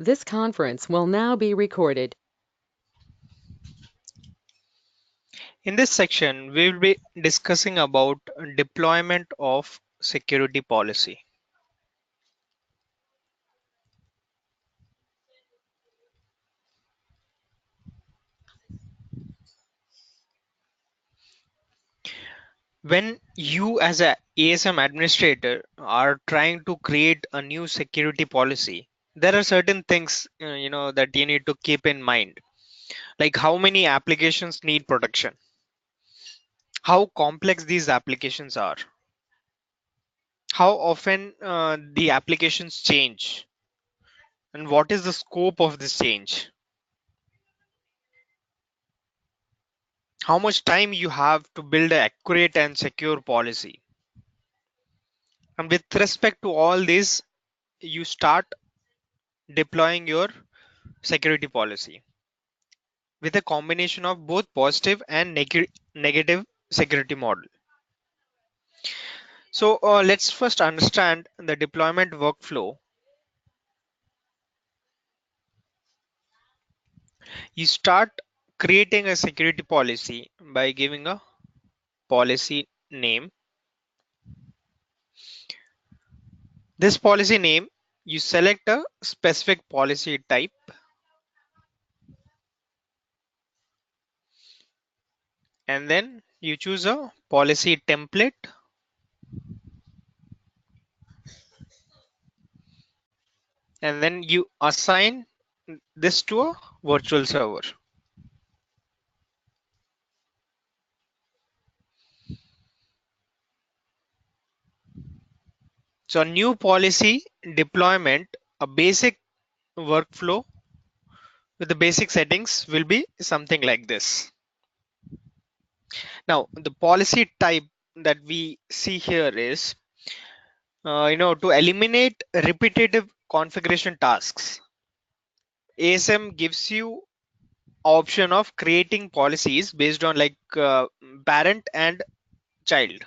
This conference will now be recorded. In this section, we will be discussing about deployment of security policy. When you as a ASM administrator are trying to create a new security policy, there are certain things that you need to keep in mind, like how many applications need protection, how complex these applications are, how often the applications change, and what is the scope of this change, how much time you have to build an accurate and secure policy. And with respect to all this, you start deploying your security policy with a combination of both positive and negative security model. So let's first understand the deployment workflow. You start creating a security policy by giving a policy name. This policy name, you select a specific policy type, and then you choose a policy template, and then you assign this to a virtual server. So a new policy deployment, a basic workflow with the basic settings will be something like this. Now, the policy type that we see here is, to eliminate repetitive configuration tasks. ASM gives you option of creating policies based on like parent and child.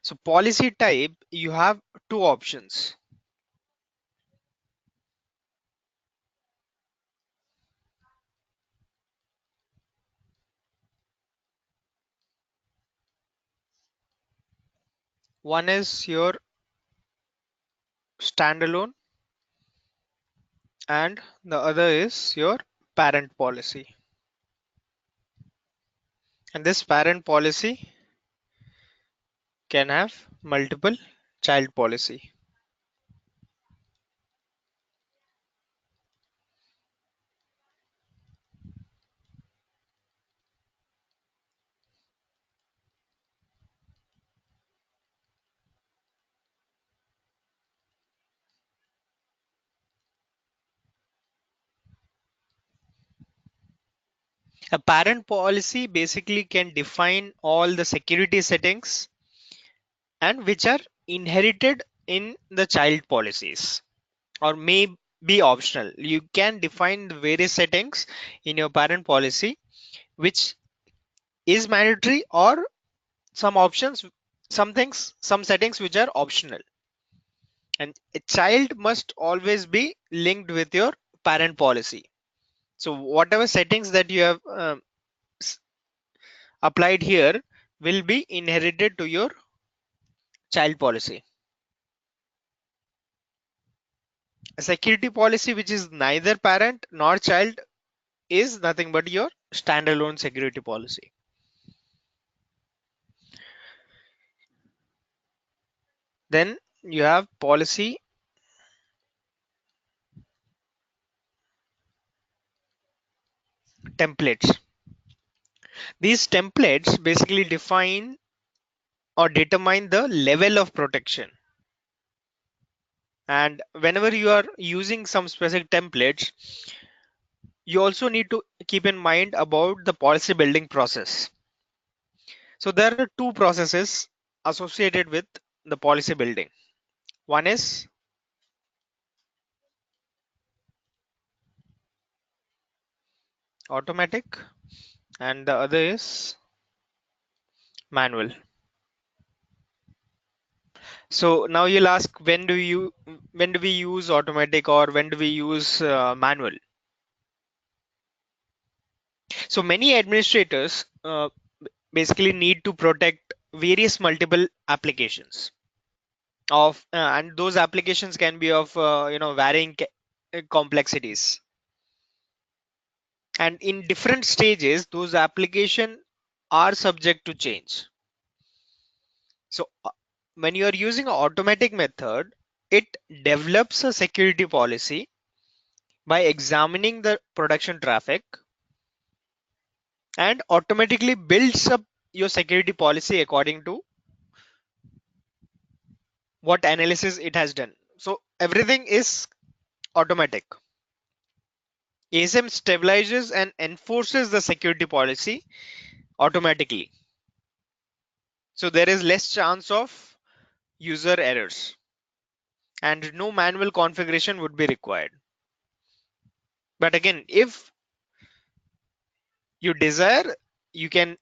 So policy type, you have two options. One is your standalone and the other is your parent policy. And this parent policy can have multiple child policy. A parent policy basically can define all the security settings and which are inherited in the child policies or may be optional. You can define the various settings in your parent policy which is mandatory or some options, some settings which are optional. And a child must always be linked with your parent policy. So whatever settings that you have applied here will be inherited to your child policy. A security policy which is neither parent nor child is nothing but your standalone security policy. Then you have policy templates. These templates basically define or determine the level of protection. And whenever you are using some specific templates, you also need to keep in mind about the policy building process. So there are two processes associated with the policy building. One is automatic and the other is manual. So now you'll ask, when do we use automatic or when do we use manual? So many administrators basically need to protect various multiple applications of and those applications can be of varying complexities, and in different stages those applications are subject to change. So when you are using an automatic method, it develops a security policy by examining the production traffic and automatically builds up your security policy according to what analysis it has done. So everything is automatic. ASM stabilizes and enforces the security policy automatically. So there is less chance of user errors and no manual configuration would be required. But again, if you desire, you can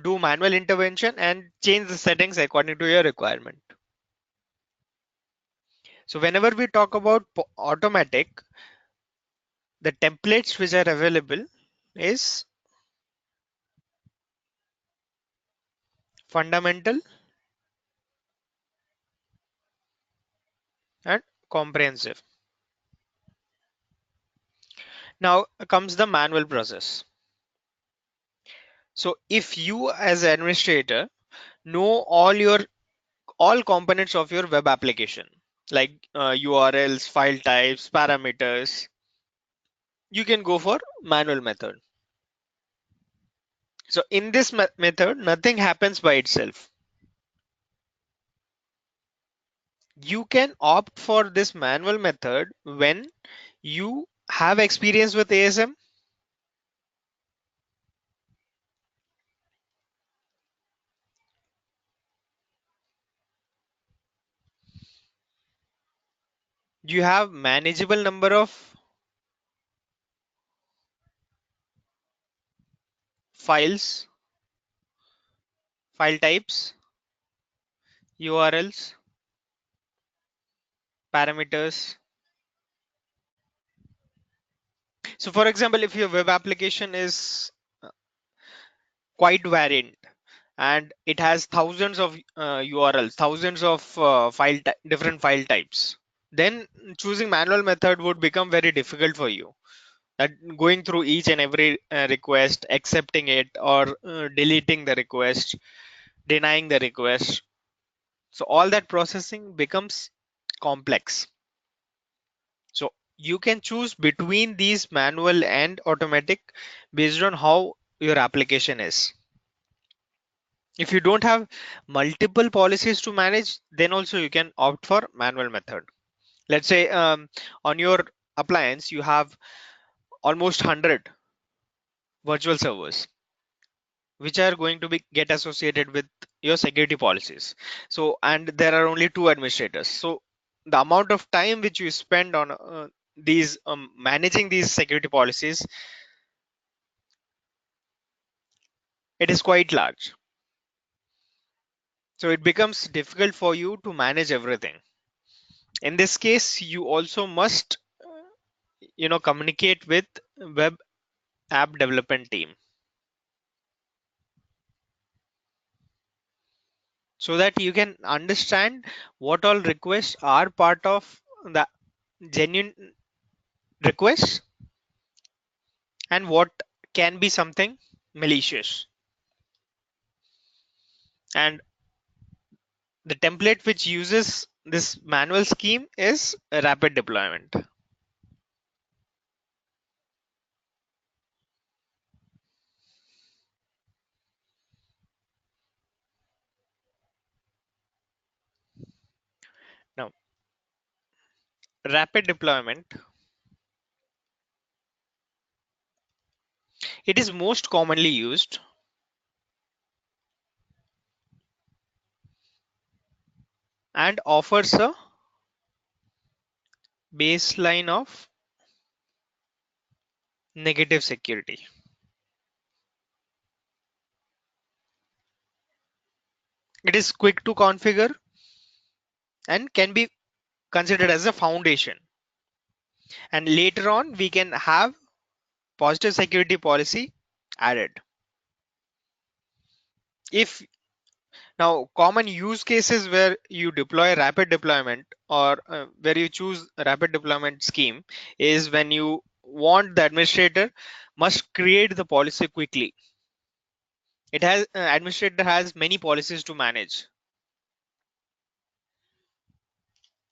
do manual intervention and change the settings according to your requirement. So whenever we talk about automatic, the templates which are available is fundamental and comprehensive. Now comes the manual process. So if you as an administrator know all components of your web application, like URLs, file types, parameters, you can go for manual method. So in this method, nothing happens by itself. You can opt for this manual method when you have experience with ASM, you have manageable number of files, file types, URLs, parameters. So for example, if your web application is quite varied and it has thousands of URLs, thousands of different file types, then choosing manual method would become very difficult for you. That going through each and every request, accepting it or deleting the request, denying the request. So all that processing becomes complex. So you can choose between these manual and automatic based on how your application is. If you don't have multiple policies to manage, then also you can opt for manual method. Let's say on your appliance, you have almost 100 virtual servers, which are going to be get associated with your security policies. So, and there are only two administrators. So the amount of time which you spend on these managing these security policies, it is quite large. So it becomes difficult for you to manage everything. In this case, you also must communicate with web app development team so that you can understand what all requests are part of the genuine requests and what can be something malicious. And the template which uses this manual scheme is a rapid deployment. Now, rapid deployment, it is most commonly used and offers a baseline of negative security. It is quick to configure and can be considered as a foundation. And later on, we can have positive security policy added. If now common use cases where you deploy rapid deployment or where you choose a rapid deployment scheme is when you want the administrator must create the policy quickly. It has administrator has many policies to manage,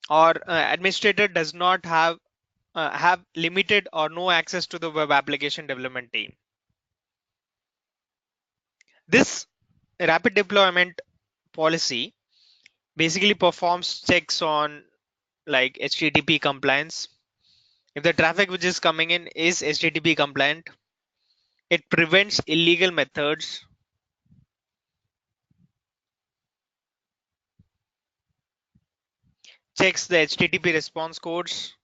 or administrator does not have limited or no access to the web application development team. This rapid deployment policy basically performs checks on like HTTP compliance. If the traffic which is coming in is HTTP compliant, it prevents illegal methods, checks the HTTP response codes,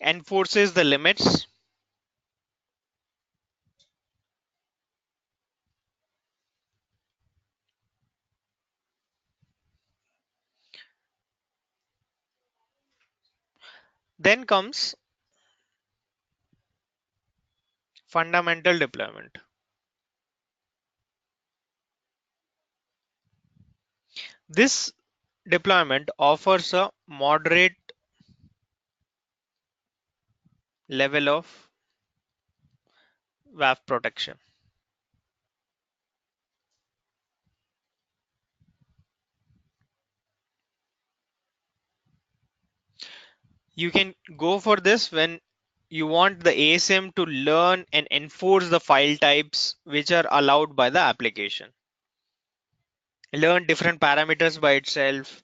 enforces the limits. Then comes fundamental deployment. This deployment offers a moderate level of WAF protection. You can go for this when you want the ASM to learn and enforce the file types which are allowed by the application. Learn different parameters by itself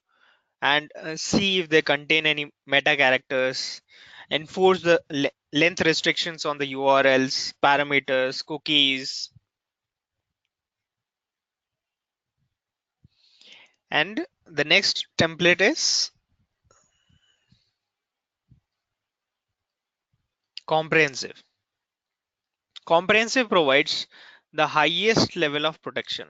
and see if they contain any meta characters. Enforce the length restrictions on the URLs, parameters, cookies. And the next template is comprehensive. Comprehensive provides the highest level of protection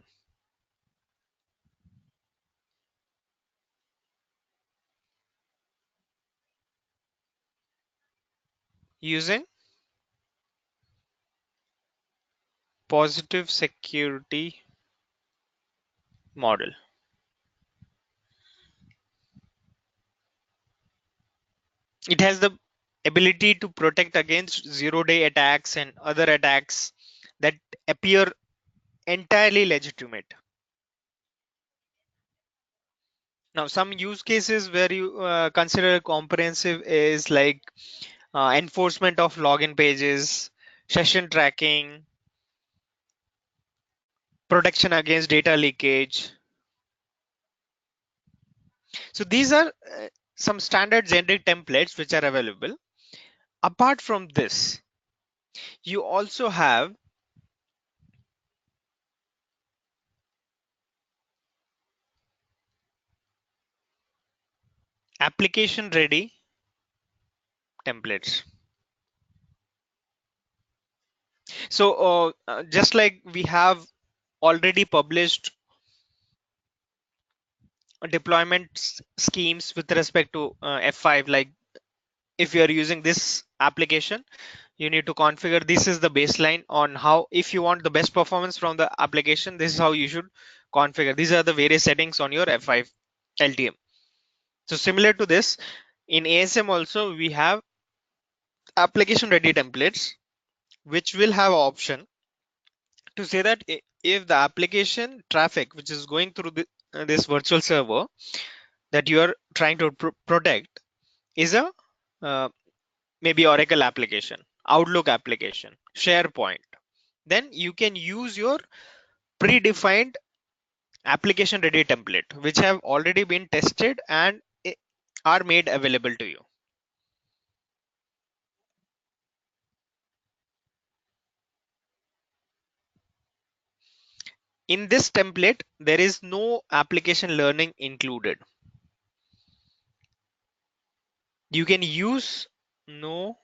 using positive security model. It has the ability to protect against zero-day attacks and other attacks that appear entirely legitimate. Now, some use cases where you consider comprehensive is like enforcement of login pages, session tracking, protection against data leakage. So these are some standard generic templates which are available. Apart from this, you also have application ready templates. So just like we have already published deployment schemes with respect to F5, like if you are using this application, you need to configure this is the baseline on how if you want the best performance from the application, this is how you should configure. These are the various settings on your F5 LTM. So similar to this, in ASM also we have application ready templates which will have option to say that if the application traffic which is going through this virtual server that you are trying to protect is a uh, maybe Oracle application, Outlook application, SharePoint, then you can use your predefined application ready template which have already been tested and are made available to you. In this template there is no application learning included. You can use no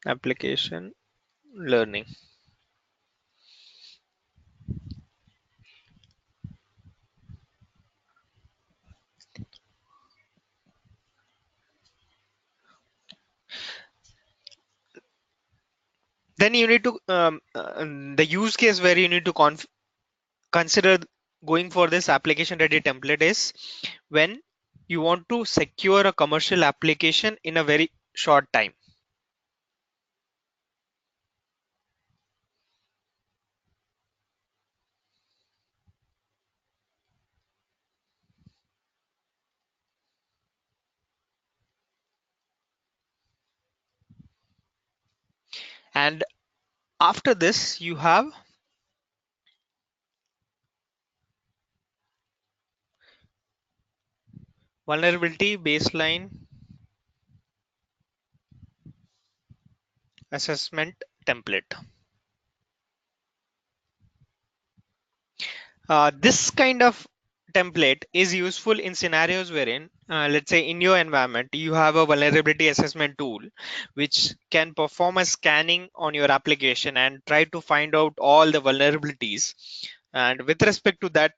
application learning. Then you need to the use case where you need to consider going for this application ready template is when you want to secure a commercial application in a very short time. And after this, you have vulnerability baseline assessment template. This kind of template is useful in scenarios wherein, let's say, in your environment, you have a vulnerability assessment tool which can perform a scanning on your application and try to find out all the vulnerabilities. And with respect to that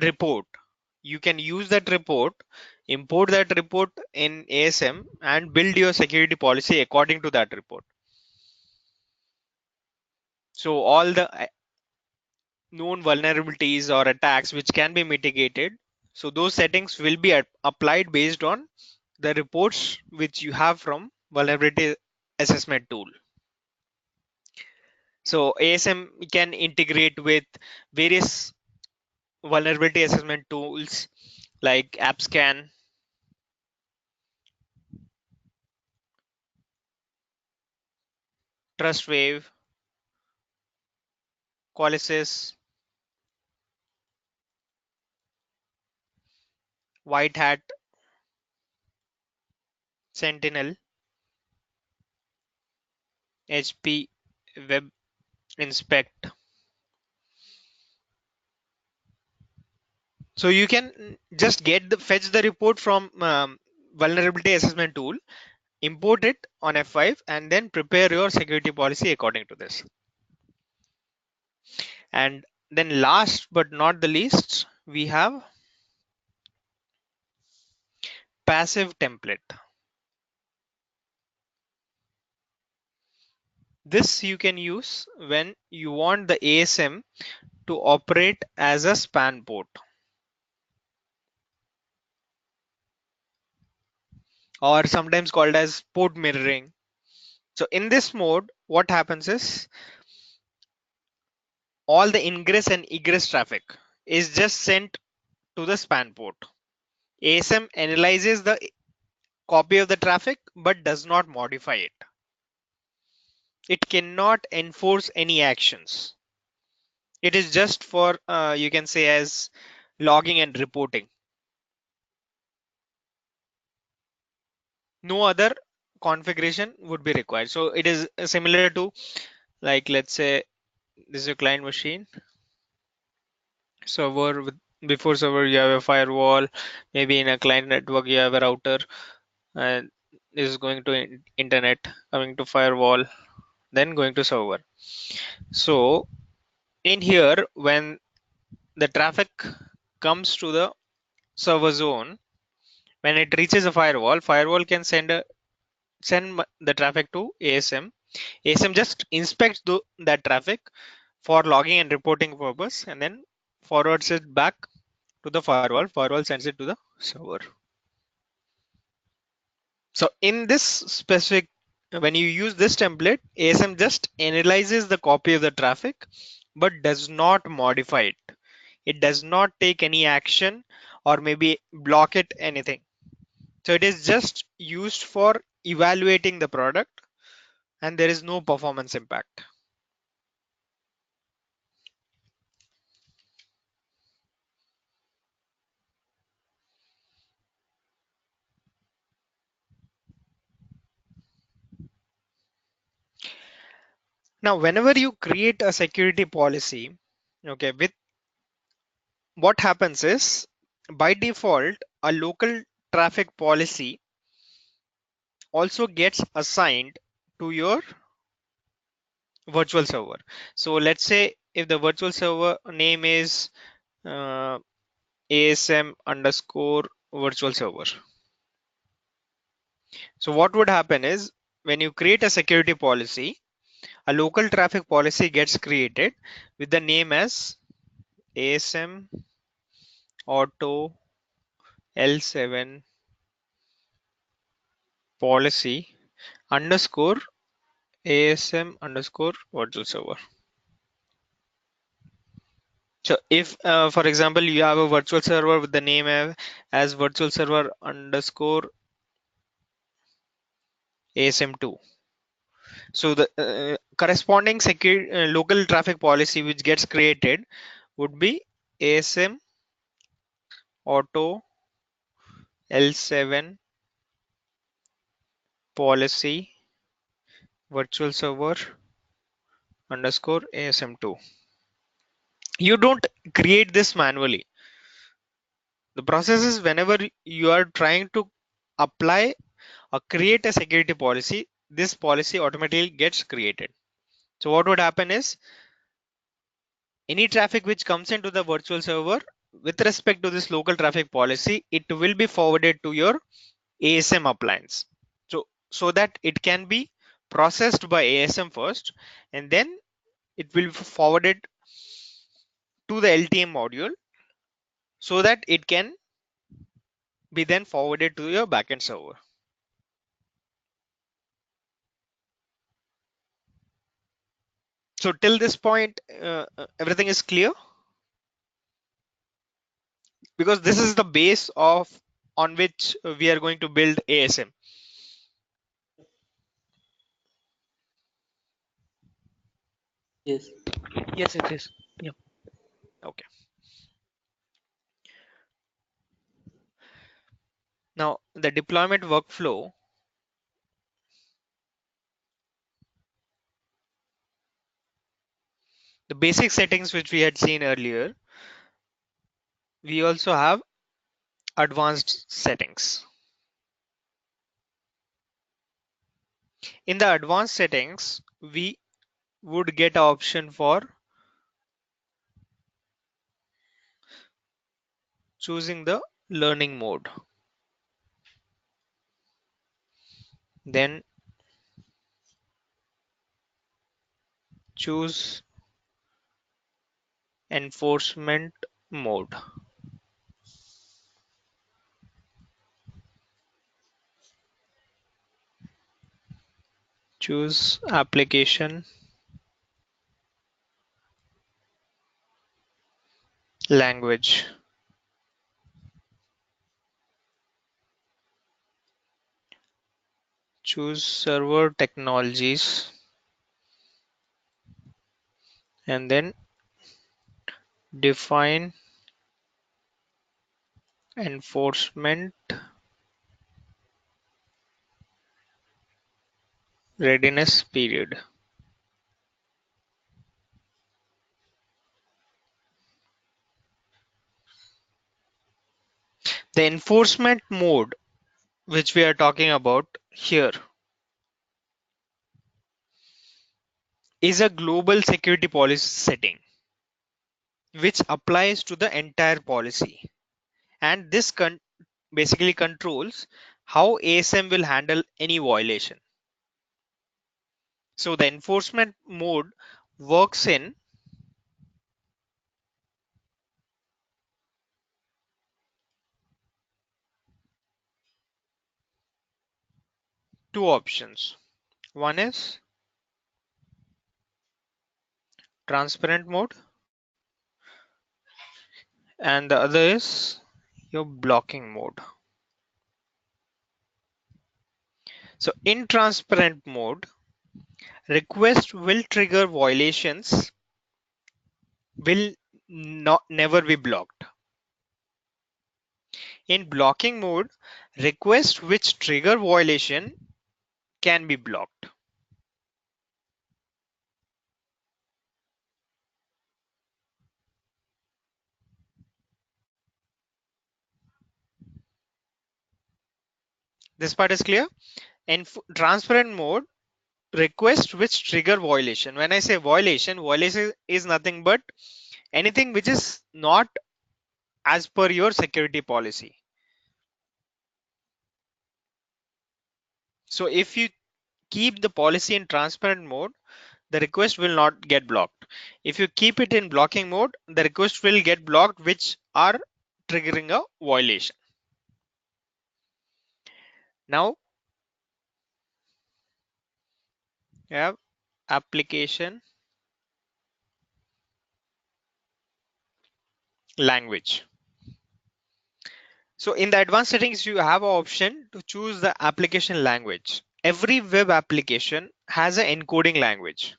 report, you can use that report, import that report in ASM, and build your security policy according to that report. So all the known vulnerabilities or attacks which can be mitigated. So those settings will be applied based on the reports which you have from vulnerability assessment tool. So ASM can integrate with various vulnerability assessment tools like AppScan, TrustWave, Qualysys, White Hat, Sentinel, HP Web Inspect. So you can just fetch the report from vulnerability assessment tool, import it on F5, and then prepare your security policy according to this. And then last but not the least, we have passive template. This you can use when you want the ASM to operate as a span port, or sometimes called as port mirroring. So in this mode, what happens is all the ingress and egress traffic is just sent to the span port. ASM analyzes the copy of the traffic but does not modify it. It cannot enforce any actions. It is just for, you can say, as logging and reporting. No other configuration would be required. So it is similar to, like, let's say this is a client machine server. Before server you have a firewall, maybe in a client network you have a router, and this is going to internet, coming to firewall, then going to server. So in here, when the traffic comes to the server zone, when it reaches a firewall can send the traffic to ASM. ASM just inspects that traffic for logging and reporting purpose, and then forwards it back to the firewall. Firewall sends it to the server. So in this specific, when you use this template, ASM just analyzes the copy of the traffic, but does not modify it. It does not take any action or maybe block it anything. So it is just used for evaluating the product, and there is no performance impact. Now, whenever you create a security policy, okay, with what happens is by default, a local traffic policy also gets assigned to your virtual server. So let's say if the virtual server name is uh, ASM underscore virtual server. So what would happen is when you create a security policy, a local traffic policy gets created with the name as ASM auto L7 policy underscore ASM underscore virtual server. So if, for example, you have a virtual server with the name as virtual server underscore ASM2. So the corresponding secure local traffic policy which gets created would be ASM auto L7 policy virtual server underscore ASM2. You don't create this manually. The process is whenever you are trying to apply or create a security policy, this policy automatically gets created. So what would happen is any traffic which comes into the virtual server with respect to this local traffic policy, it will be forwarded to your ASM appliance. So that it can be processed by ASM first, and then it will be forwarded to the LTM module so that it can be then forwarded to your backend server. So till this point, everything is clear because this is the base of on which we are going to build ASM. Yes. Yes, it is. Yeah. Okay. Now the deployment workflow, the basic settings which we had seen earlier, we also have advanced settings. In the advanced settings, we would get an option for choosing the learning mode. Then choose enforcement mode. Choose application language. Choose server technologies and then define enforcement readiness period. The enforcement mode which we are talking about here is a global security policy setting which applies to the entire policy, and this basically controls how ASM will handle any violation. So the enforcement mode works in two options. One is transparent mode and the other is your blocking mode. So in transparent mode, request will trigger violations will not never be blocked. In blocking mode, requests which trigger violation can be blocked. This part is clear. In transparent mode, requests which trigger violation. When I say violation, violation is nothing but anything which is not as per your security policy. So if you keep the policy in transparent mode, the request will not get blocked. If you keep it in blocking mode, the request will get blocked, which are triggering a violation. Now you have application language. So in the advanced settings, you have an option to choose the application language. Every web application has an encoding language,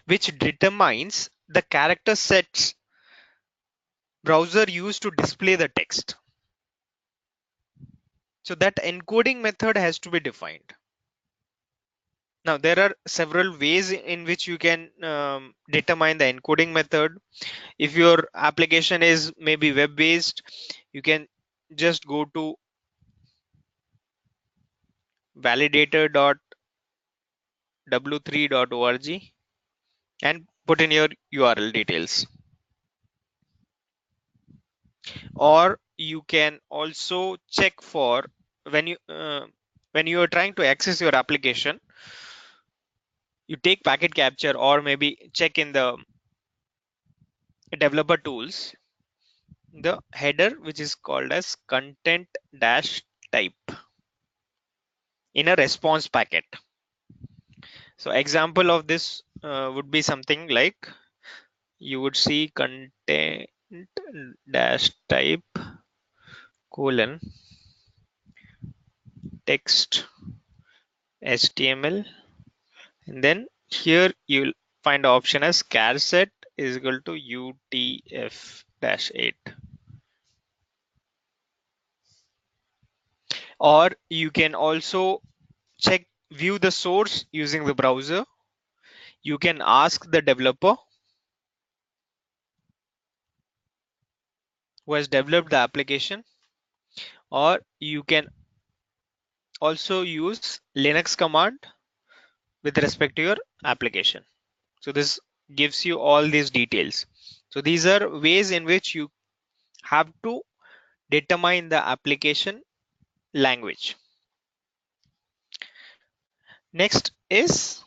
which determines the character sets browser use to display the text. So that encoding method has to be defined. Now there are several ways in which you can determine the encoding method. If your application is maybe web based, you can just go to validator.w3.org and put in your URL details. Or you can also check for when you are trying to access your application, you take packet capture or maybe check in the developer tools the header which is called as content dash type in a response packet. So example of this would be something like you would see content dash type colon text HTML, and then here you'll find the option as char set is equal to UTF-8. Or you can also check view the source using the browser. You can ask the developer who has developed the application, or you can also use Linux command with respect to your application. So this gives you all these details. So these are ways in which you have to determine the application language. Next is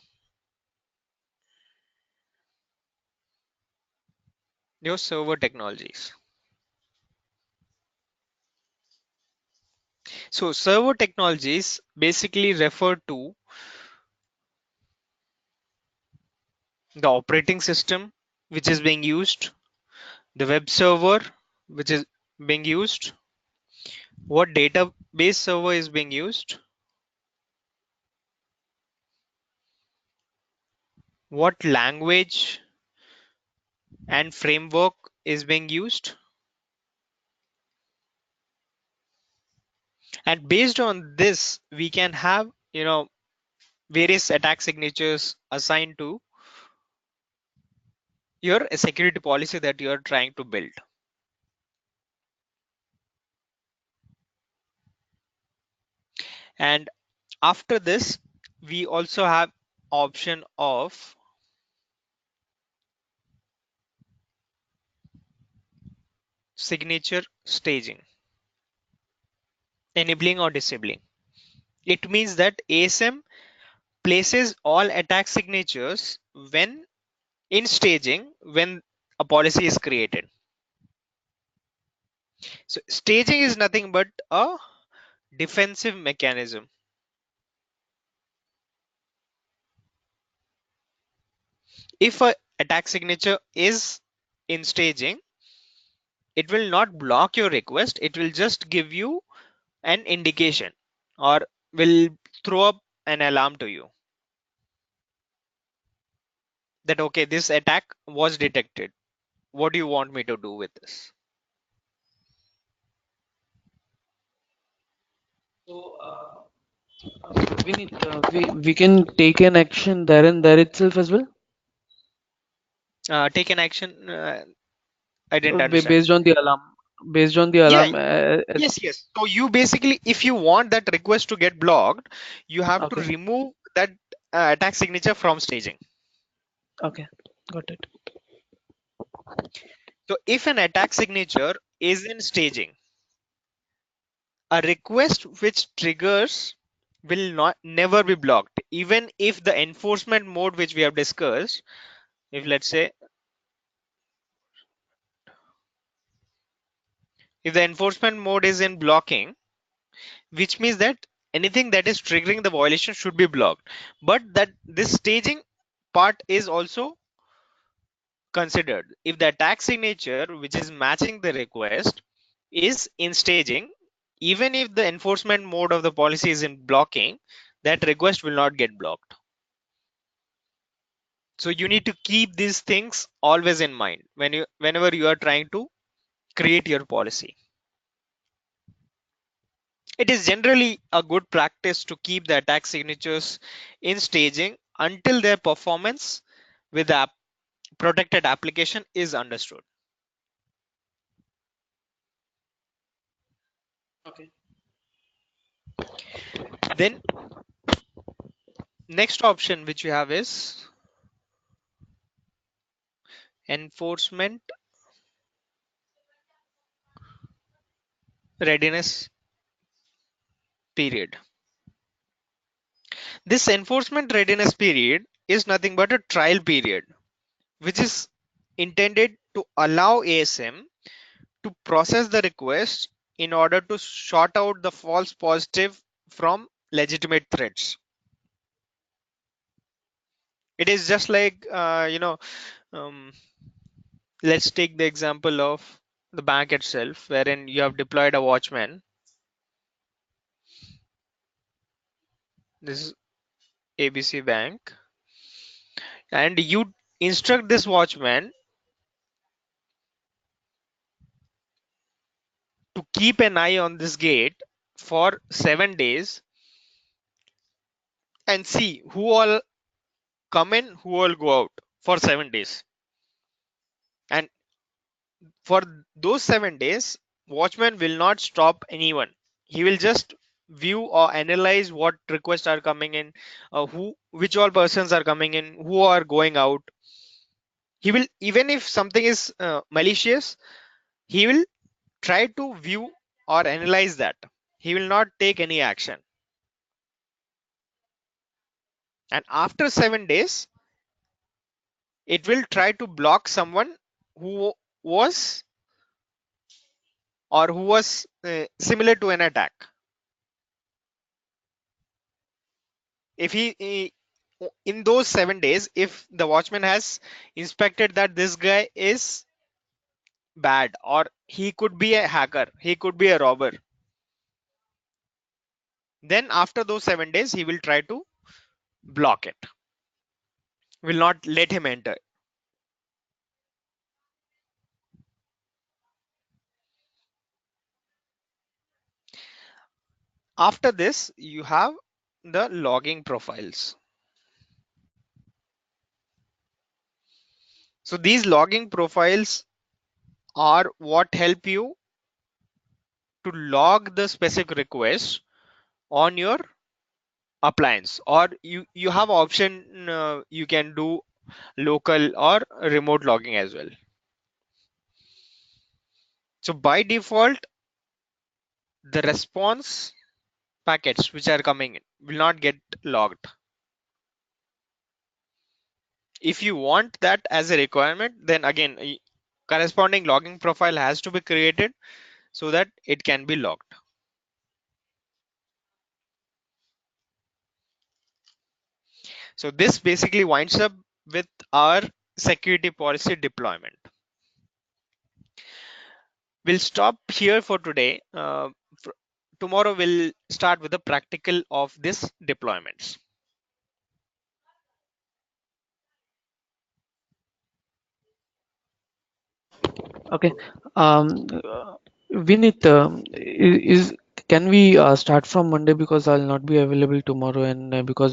your server technologies. So server technologies basically refer to the operating system which is being used, the web server which is being used, what database server is being used, what language and framework is being used, and based on this we can have various attack signatures assigned to your security policy that you are trying to build. And after this we also have option of signature staging, enabling or disabling. It means that ASM places all attack signatures when in staging when a policy is created. So staging is nothing but a defensive mechanism. If a attack signature is in staging, it will not block your request, it will just give you an indication or will throw up an alarm to you that okay, this attack was detected, what do you want me to do with this? So, we can take an action there and there itself as well, Take an action, I didn't understand. based on the alarm, based on the Yeah, alarm. yes, yes. So you basically, if you want that request to get blocked, you have to Okay. remove that attack signature from staging. Okay, got it. So if an attack signature is in staging, a request which triggers will not never be blocked, even if the enforcement mode which we have discussed, if let's say if the enforcement mode is in blocking, which means that anything that is triggering the violation should be blocked, but that this staging part is also considered. If the attack signature which is matching the request is in staging, even if the enforcement mode of the policy is in blocking, that request will not get blocked. So you need to keep these things always in mind whenever you are trying to create your policy. It is generally a good practice to keep the attack signatures in staging until their performance with the protected application is understood. Okay. Then next option which you have is enforcement readiness period. This enforcement readiness period is nothing but a trial period which is intended to allow ASM to process the request in order to sort out the false positive from legitimate threats. It is just like um, let's take the example of the bank itself, wherein you have deployed a watchman. This is ABC Bank, and you instruct this watchman to keep an eye on this gate for 7 days and see who all come in, who all go out for 7 days. And for those 7 days, watchman will not stop anyone. He will just view or analyze what requests are coming in, which all persons are coming in, who are going out. He will, even if something is malicious, he will try to view or analyze that. He will not take any action. And after 7 days, it will try to block someone who was who was similar to an attack. If in those 7 days, if the watchman has inspected that this guy is bad, or he could be a hacker, he could be a robber, then after those 7 days he will try to block it, will not let him enter. After this, you have the logging profiles. So these logging profiles are what help you to log the specific request on your appliance, or you have option, you can do local or remote logging as well. So by default, the response packets which are coming in will not get logged. If you want that as a requirement, then again corresponding logging profile has to be created so that it can be logged. So this basically winds up with our security policy deployment. We'll stop here for today. Tomorrow we'll start with the practical of this deployments. Okay. Vinith, is can we start from Monday because I'll not be available tomorrow, and because